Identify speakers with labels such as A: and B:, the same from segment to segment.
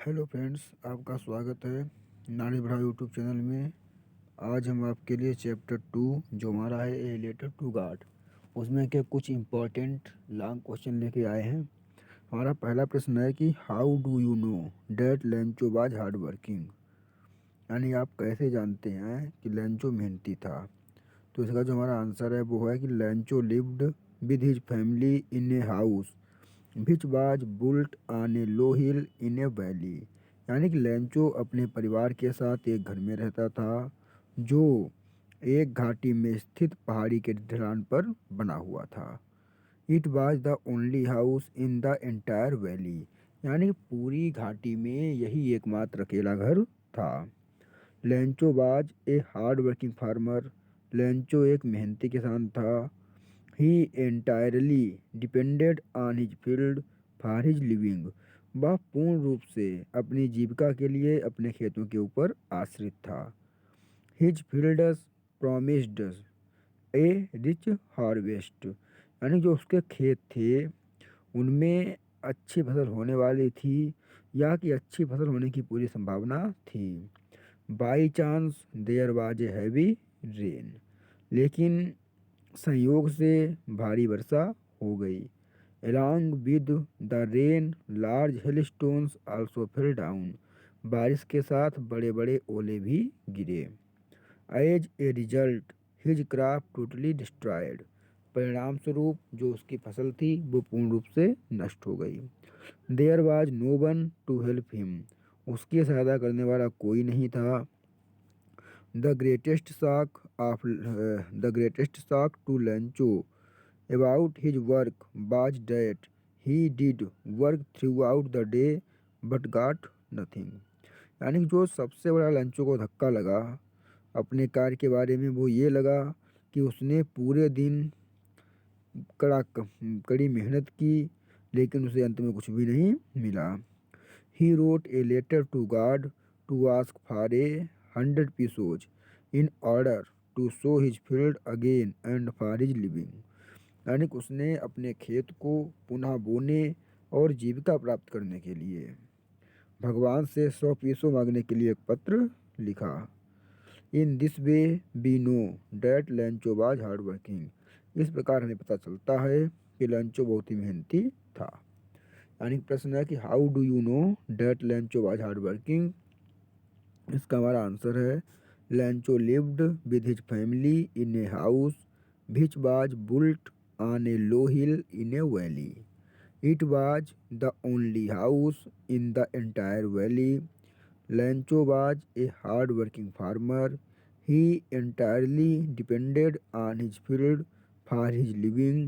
A: Hello friends, आपका स्वागत है नारी बढ़ाओ यूट्यूब चैनल में। आज हम आपके लिए चैप्टर 2 जो हमारा है ए लेटर टू गॉड, उसमें के कुछ इम्पोर्टेंट लॉन्ग क्वेश्चन लेके आए हैं। हमारा पहला प्रश्न है कि how do you know that Lencho was hard working, यानी आप कैसे जानते हैं कि लेंचो मेहनती था। तो इसका जो हमारा आंसर है वो है कि Lencho lived with his family in a house which was built on a low hill in a valley, यानी कि लेंचो अपने परिवार के साथ एक घर में रहता था जो एक घाटी में स्थित पहाड़ी के ढलान पर बना हुआ था। It was the only house in the entire valley, यानी कि पूरी घाटी में यही एकमात्र अकेला घर था। Lencho was a hard working farmer, Lencho एक मेहनती किसान था। He entirely depended on his field for his living, वह पूर्ण रूप से अपनी जीविका के लिए अपने खेतों के ऊपर आश्रित था। हिज फील्ड्स प्रोमिस्ड ए रिच हार्वेस्ट, यानी जो उसके खेत थे उनमें अच्छी फसल होने वाली थी या कि अच्छी फसल होने की पूरी संभावना थी। By chance there was a heavy rain, लेकिन संयोग से भारी वर्षा हो गई। Along with the rain, large hailstones also fell down, बारिश के साथ बड़े बड़े ओले भी गिरे। As a result, his crop totally destroyed, परिणाम स्वरूप जो उसकी फसल थी वो पूर्ण रूप से नष्ट हो गई। There was no one to help him, उसकी सहायता करने वाला कोई नहीं था। The greatest shock to Lancho about his work was that he did work throughout the day but got nothing, यानी कि जो सबसे बड़ा लंचो को धक्का लगा अपने कार्य के बारे में वो ये लगा कि उसने पूरे दिन कड़ी मेहनत की लेकिन उसे अंत में कुछ भी नहीं मिला। He wrote a letter to God to ask for 100 pesos in order to sow his field again and for his living, यानी कि उसने अपने खेत को पुनः बोने और जीविका प्राप्त करने के लिए भगवान से 100 पैसों मांगने के लिए एक पत्र लिखा। In this way we know that Lencho was hard working, इस प्रकार हमें पता चलता है कि लेंचो बहुत ही मेहनती था। यानी प्रश्न है कि how do you know that Lencho was hard working. इसका हमारा आंसर है Lencho lived with his family in a house which was built on a low hill in a valley. It was the only house in the entire valley. Lencho was a hard working farmer. He entirely depended on his field for his living.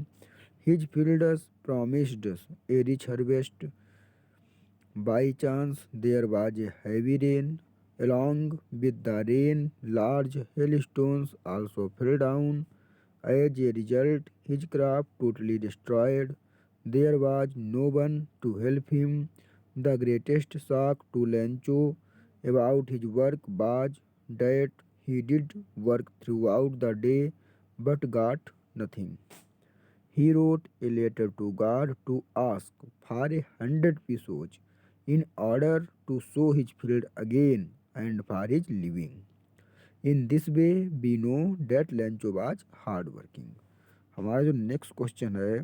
A: His fields promised a rich harvest. By chance there was a heavy rain. Along with the rain, large hailstones also fell down. As a result, his crop totally destroyed. There was no one to help him. The greatest shock to Lencho about his work was that he did work throughout the day but got nothing. He wrote a letter to God to ask for 100 pesos in order to sow his field again and for his living. In this way, we know that Lencho was hard working. हमारा जो next question है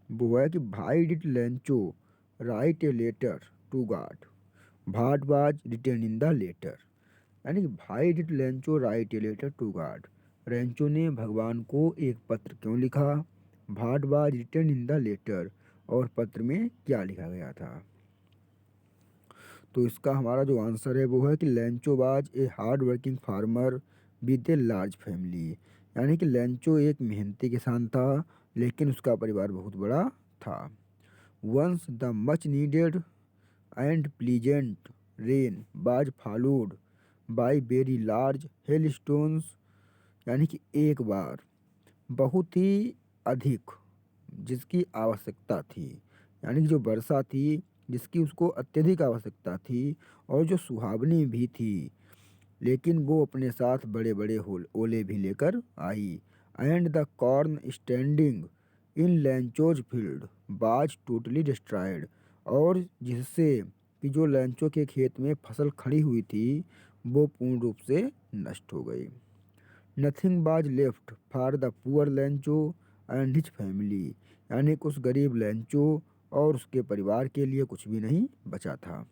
A: वो है कि भाई did Lencho write a letter to God, what was return in the letter, यानी कि भाई did Lencho write a letter to God, Lencho ने भगवान को एक पत्र क्यों लिखा। What was return in the letter, और पत्र में क्या लिखा गया था। तो इसका हमारा जो आंसर है वो है कि Lencho was a hard working farmer with a large family, यानी कि लेंचो एक मेहनती किसान था लेकिन उसका परिवार बहुत बड़ा था। Once the much needed and pleasant rain was followed by very large hail stones, यानी कि एक बार बहुत ही अधिक जिसकी आवश्यकता थी, यानी कि जो वर्षा थी जिसकी उसको अत्यधिक आवश्यकता थी और जो सुहावनी भी थी, लेकिन वो अपने साथ बड़े बड़े ओले भी लेकर आई। And the corn standing in Lencho's field was totally destroyed, और जिससे कि जो लैंचो के खेत में फसल खड़ी हुई थी वो पूर्ण रूप से नष्ट हो गई। Nothing was left for the poor Lencho and his family, यानी कि उस गरीब लैंचो और उसके परिवार के लिए कुछ भी नहीं बचा था।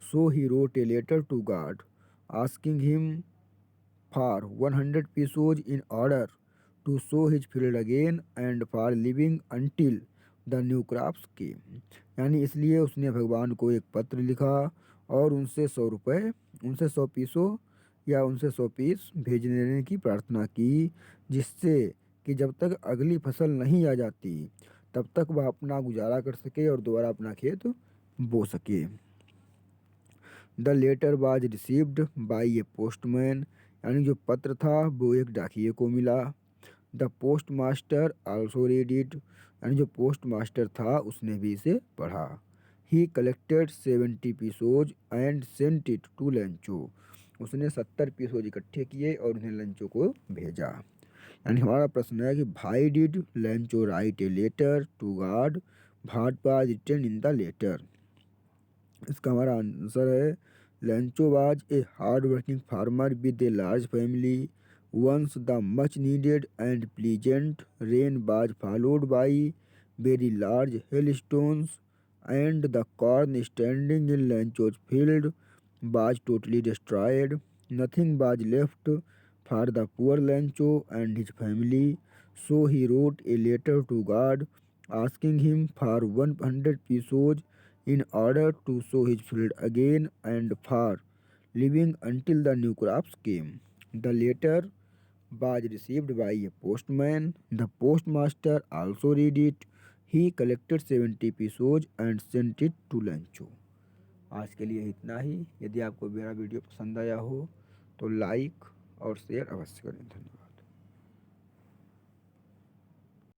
A: So he wrote a letter to God asking him for 100 pesos in order to sow his field again and for living until the new crops came। यानी इसलिए उसने भगवान को एक पत्र लिखा और उनसे 100 रुपये, उनसे 100 पीसों या उनसे 100 पीस भेजने देने की प्रार्थना की, जिससे कि जब तक अगली फसल नहीं आ जाती तब तक वह अपना गुजारा कर सके और दोबारा अपना खेत बो सके। The letter was received by a postman, यानी जो पत्र था वो एक डाकिये को मिला। The post master also read it, यानी जो पोस्ट मास्टर था उसने भी इसे पढ़ा। He collected 70 pesos and sent it to Lencho, उसने 70 पीसोज इकट्ठे किए और उन्हें लंचो को भेजा। यानी हमारा प्रश्न है कि भाई did Lencho write a letter to God, what was written in the letter. इसका हमारा आंसर है Lencho was a hard working farmer with a large family. Once the much needed and pleasant rain was followed by very large hail stones and the corn standing in Lencho's field was totally destroyed. Nothing was left for the poor Lencho and his family, so he wrote a letter to God asking him for 100 pesos in order to sow his field again and for living until the new crops came. The letter was received by a postman. The postmaster also read it. He collected 70 pesos and sent it to Lancho। आज के लिए इतना ही। यदि आपको मेरा video पसंद आया हो तो लाइक और शेयर अवश्य करें। धन्यवाद।